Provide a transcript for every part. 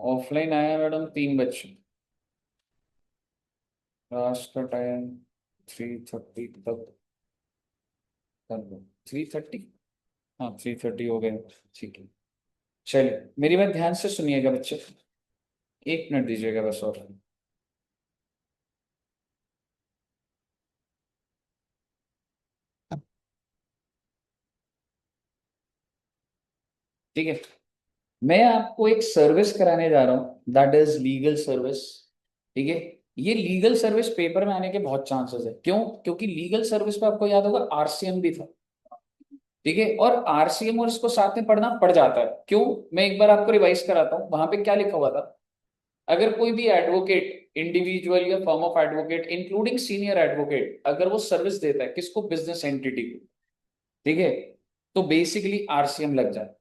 Offline आया madam 3 बजे। Class का टाइम 3:30 तक कर दो। 3:30। हाँ 3:30 हो गए। ठीक है। चलिए मेरी बात ध्यान से सुनिएगा बच्चे। 1 मिनट दीजिएगा बस और। ठीक है। मैं आपको एक सर्विस कराने जा रहा हूँ, दैट इज लीगल सर्विस। ठीक है। ये लीगल सर्विस पेपर में आने के बहुत चांसेस है। क्यों? क्योंकि लीगल सर्विस पे आपको याद होगा आरसीएम भी था। ठीक है। और आरसीएम और इसको साथ में पढ़ना पड़ जाता है। क्यों? मैं एक बार आपको रिवाइज कराता हूँ। वहां पे क्या लिखा हुआ था? अगर कोई भी एडवोकेट, इंडिविजुअल या firm of advocate including senior advocate, अगर वो सर्विस देता है किसको? बिजनेस एंटिटी को। ठीक है। तो बेसिकली आरसीएम लग जाता है।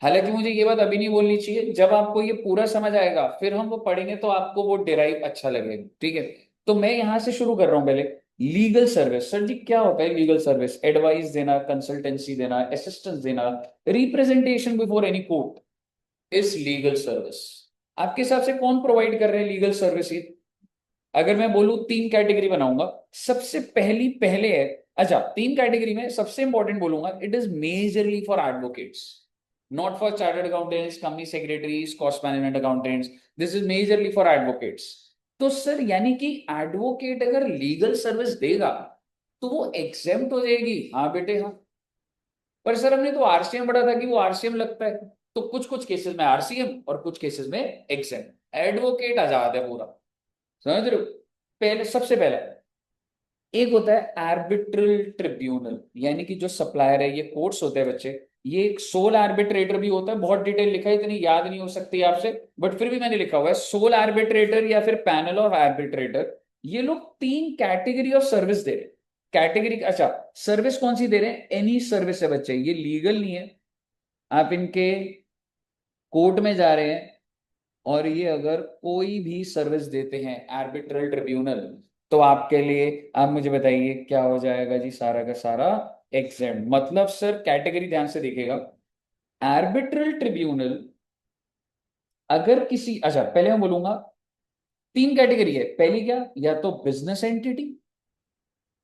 हालांकि मुझे ये बात अभी नहीं बोलनी चाहिए, जब आपको ये पूरा समझ आएगा फिर हम वो पढ़ेंगे तो आपको वो डिराइव अच्छा लगेगा। ठीक है। तो मैं यहां से शुरू कर रहा हूं पहले। Legal service. सर जी क्या होता है लीगल सर्विस? एडवाइस देना, कंसल्टेंसी देना, असिस्टेंस देना, representation before any court is legal service. आपके हिसाब से कौन प्रोवाइड कर रहे हैं लीगल सर्विस? अगर मैं बोलूं 3 कैटेगरी बनाऊंगा। सबसे पहली पहले है, अच्छा 3 कैटेगरी में सबसे इंपॉर्टेंट बोलूंगा, it is majorly for advocates, not for chartered accountants, company secretaries, cost management accountants. This is majorly for advocates. तो सर यानी कि एडवोकेट अगर लीगल सर्विस देगा तो वो एग्जेम्प्ट हो जाएगी? हाँ बेटे हाँ। पर सर हमने तो आरसीएम पढ़ा था कि वो आरसीएम लगता है। तो कुछ कुछ केसेस में आरसीएम और कुछ केसेस में एग्जेम्प्ट। एडवोकेट आजाद है पूरा। समझ रहे हो? पहले सबसे पहला एक होता है आर्बिट्रल ट्रिब्यूनल, यानी कि जो सप्लायर है, ये कोर्ट्स होते हैं बच्चे। ये एक सोल आर्बिट्रेटर भी होता है। बहुत डिटेल लिखा है, इतनी याद नहीं हो सकती आपसे, बट फिर भी मैंने लिखा हुआ है सोल आर्बिट्रेटर या फिर पैनल ऑफ आर्बिट्रेटर। ये लोग 3 कैटेगरी ऑफ सर्विस दे रहे हैं। कैटेगरी, अच्छा सर्विस कौन सी दे रहे हैं? एनी सर्विस है बच्चे, ये लीगल नहीं है। आप इनके कोर्ट में जा रहे हैं और ये अगर कोई भी सर्विस देते हैं आर्बिट्रल ट्रिब्यूनल, तो आपके लिए, आप मुझे बताइए क्या हो जाएगा जी? सारा का सारा एग्जेम्प्ट। मतलब सर कैटेगरी ध्यान से देखिएगा। आर्बिट्रल ट्रिब्यूनल अगर किसी, अच्छा पहले मैं बोलूंगा 3 कैटेगरी है। पहली क्या? या तो बिजनेस एंटिटी।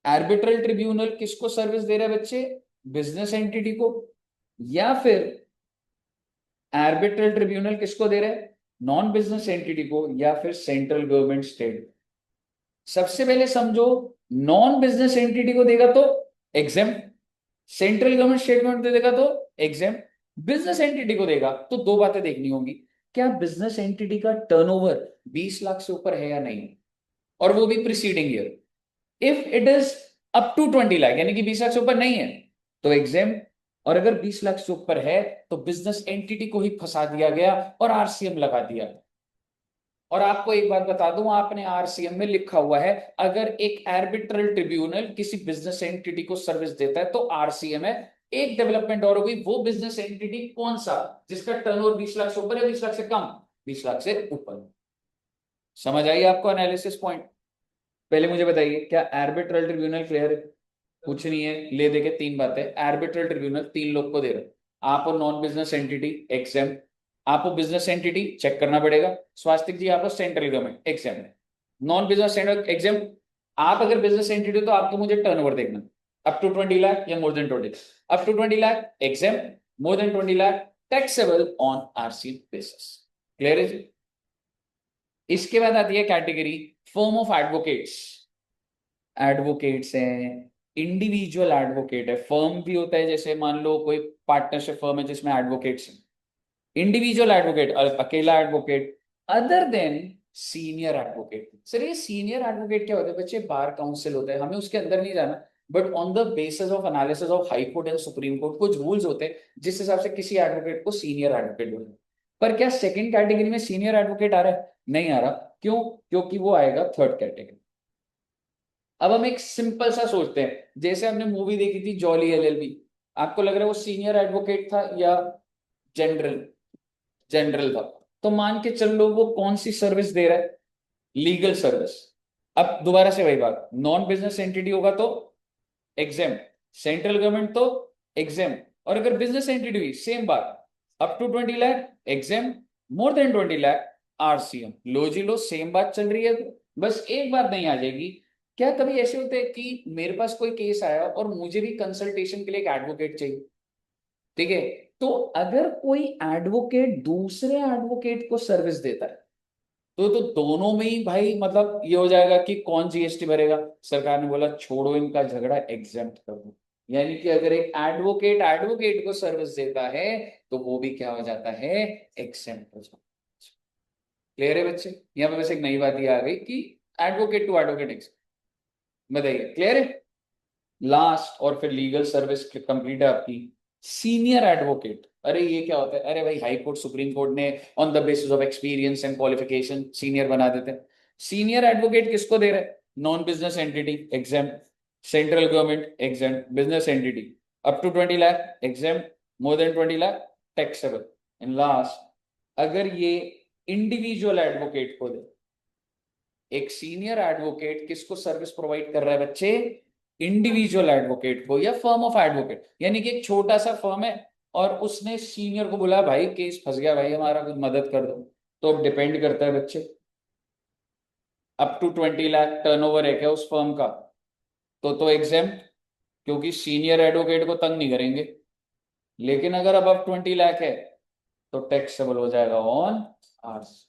आर्बिट्रल ट्रिब्यूनल किसको सर्विस दे रहा है बच्चे? बिजनेस एंटिटी को। या फिर आर्बिट्रल ट्रिब्यूनल किसको दे रहे हैं? नॉन बिजनेस एंटिटी को, या फिर सेंट्रल गवर्नमेंट, स्टेट। सबसे पहले समझो, नॉन बिजनेस एंटिटी को देगा तो exempt, central government state government देगा तो एग्जाम, बिजनेस एंटिटी को देगा तो दो बातें देखनी होगी। क्या बिजनेस एंटिटी का टर्नओवर 20 लाख से ऊपर है या नहीं, और वो भी preceding year. If it is up to 20 lakh, यानी कि 20 लाख से ऊपर नहीं है, तो एग्जाम। और अगर 20 लाख से ऊपर है तो बिजनेस एंटिटी को ही फंसा दिया गया और आरसीएम लगा दिया। और आपको एक बात बता दूं, आपने आरसीएम में लिखा हुआ है, अगर एक आर्बिट्रल ट्रिब्यूनल किसी बिजनेस एंटिटी को सर्विस देता है तो आरसीएम है। एक डेवलपमेंट और होगी, वो बिजनेस एंटिटी कौन सा? जिसका टर्नओवर 20 लाख से ऊपर है, 20 लाख से कम, 20 लाख से ऊपर। समझ आई आपको एनालिसिस पॉइंट? पहले मुझे बताइए क्या आर्बिट्रल ट्रिब्यूनल क्लियर है? कुछ नहीं है, ले दे के 3 बातें। आर्बिट्रल ट्रिब्यूनल 3 लोग को दे रहे, आप और नॉन बिजनेस एंटिटी एग्जाम। आपको बिजनेस एंटिटी चेक करना पड़ेगा, स्वास्तिक जी आपको सेंट्रल गवर्नमेंट एग्जाम है। नॉन बिजनेस एग्जाम, आप अगर बिजनेस एंटिटी तो आपको मुझे टर्नओवर देखना, अप टू 20 लाख या more than 20, up to 20 lakh exempt, more than 20 lakh taxable on RC basis. Clear है जी? इसके बाद आती है category firm of advocates. Advocates हैं, इंडिविजुअल एडवोकेट है। फर्म भी होता है, जैसे मान लो कोई पार्टनरशिप फर्म है जिसमें एडवोकेट्स हैं। इंडिविजुअल एडवोकेट, अकेला advocate, other than senior advocate. Sir ये सीनियर एडवोकेट क्या होता है बच्चे? बार काउंसिल होता है, हमें उसके अंदर नहीं जाना, but on the basis of analysis of high court and supreme court कुछ रूल्स होते हैं जिस हिसाब से किसी एडवोकेट को सीनियर एडवोकेट बोलते हैं। पर क्या सेकंड कैटेगरी में सीनियर एडवोकेट आ रहा है? नहीं आ रहा। क्यों? क्योंकि वो आएगा थर्ड कैटेगरी। अब हम एक सिंपल सा सोचते हैं, जैसे हमने मूवी देखी थी जॉली एलएलबी। आपको लग रहा है वो सीनियर एडवोकेट था या जनरल? जनरल था। तो मान के चल लो वो कौन सी सर्विस दे रहा है? Legal service. अब दोबारा से वही बात, नॉन बिजनेस एंटिटी होगा तो एग्जाम, सेंट्रल गवर्नमेंट तो एग्जाम, और अगर बिजनेस एंटिटी हुई सेम बात, up to 20 lakh exempt, more than 20 lakh RCM. लो जी लो, सेम बात चल रही है। तो बस एक बात नहीं आ जाएगी, क्या कभी ऐसे होते हैं कि मेरे पास कोई केस आया और मुझे भी कंसल्टेशन के लिए एक एडवोकेट चाहिए, ठीक है? तो अगर कोई एडवोकेट दूसरे एडवोकेट को सर्विस देता है, तो दोनों में ही भाई मतलब ये हो जाएगा कि कौन जीएसटी भरेगा। सरकार ने बोला छोड़ो इनका झगड़ा, एग्जेम्प्ट कर दो। यानी कि अगर एक एडवोकेट एडवोकेट को सर्विस देता है तो वो भी क्या हो जाता है, एग्जेम्प्ट हो जाता है। क्लियर है बच्चे? यहाँ पे बस एक नई बात ये आ गई कि एडवोकेट टू एडवोकेट, बताइए क्लियर है? लास्ट और फिर लीगल सर्विस कंप्लीट है आपकी। सीनियर एडवोकेट, अरे ये क्या होता है? अरे भाई हाई कोर्ट सुप्रीम कोर्ट ने on the basis of experience and qualification senior बना देते हैं। सीनियर एडवोकेट किसको दे रहे हैं? Non business entity exempt, central government exempt, business entity up to 20 lakh exempt, more than 20 lakh taxable. And last, अगर ये इंडिविजुअल एडवोकेट को दे, एक सीनियर एडवोकेट किसको सर्विस प्रोवाइड कर रहा है बच्चे? इंडिविजुअल एडवोकेट को या फर्म ऑफ एडवोकेट। यानी कि एक छोटा सा फर्म है और उसने सीनियर को बोला भाई केस फंस गया भाई हमारा, कुछ मदद कर दो। तो अब डिपेंड करता है बच्चे, अप टू 20 लाख टर्नओवर है क्या उस फर्म का, तो एग्जेम्प्ट, क्योंकि सीनियर एडवोकेट को तंग नहीं करेंगे। लेकिन अगर अब 20 लाख है तो टैक्सेबल हो जाएगा ऑन आर्स।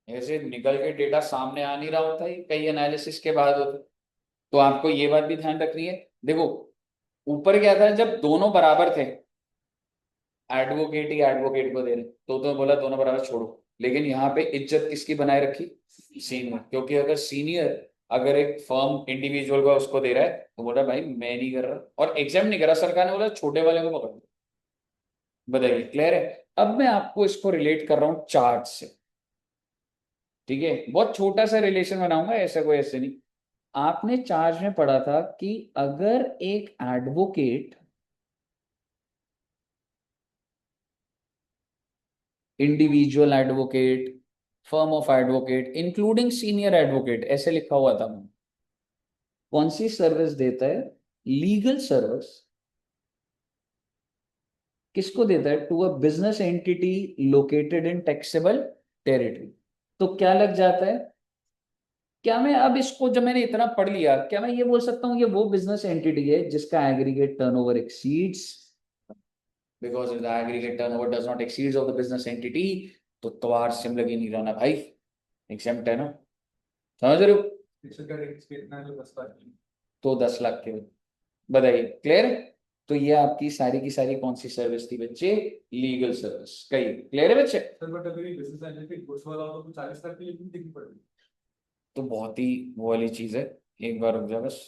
ऐसे निकल के डेटा सामने आ नहीं रहा होता है, कई एनालिसिस के बाद होता है। तो आपको ये बात भी ध्यान रखनी है। देखो ऊपर क्या था, जब दोनों बराबर थे, एडवोकेट ही एडवोकेट को दे रहे, तो बोला दोनों बराबर छोड़ो। लेकिन यहाँ पे इज्जत किसकी बनाए रखी? सीनियर। क्योंकि अगर सीनियर अगर एक फर्म इंडिविजुअल को उसको दे रहा है तो बोल रहा है भाई मैं नहीं कर रहा, और एग्जाम नहीं कर रहा, सरकार ने बोला छोटे वाले को पकड़ लो। बताइए क्लियर है? अब मैं आपको इसको रिलेट कर रहा हूँ चार्ट से, ठीक है? बहुत छोटा सा रिलेशन बनाऊंगा, ऐसा कोई ऐसे नहीं। आपने चार्ज में पढ़ा था कि अगर एक advocate, individual advocate, firm of advocate including senior advocate, ऐसे लिखा हुआ था, कौन सी सर्विस देता है? लीगल सर्विस किसको देता है? To a business entity located in taxable territory. तो क्या लग जाता है? क्या मैं अब इसको, जब मैंने इतना पढ़ लिया, क्या मैं ये बोल सकता हूँ ये वो बिजनेस एंटिटी है जिसका aggregate turnover exceeds, because the aggregate turnover does not exceeds of the business entity, तो आरसीएम लगी नहीं रहना भाई, एग्जेम्प्ट है ना? समझ रहे हो? तो 10 लाख के, बताइए क्लियर है? तो ये आपकी सारी की सारी कौन सी सर्विस थी बच्चे? Legal service. कही क्लियर है बच्चे? सर बट अगर ये बिजनेस एंटिटी कुछ वाला हो तो 40 लाख की लिमिट देखनी पड़ेगी। तो बहुत ही वो वाली चीज है, एक बार रुक जा बस।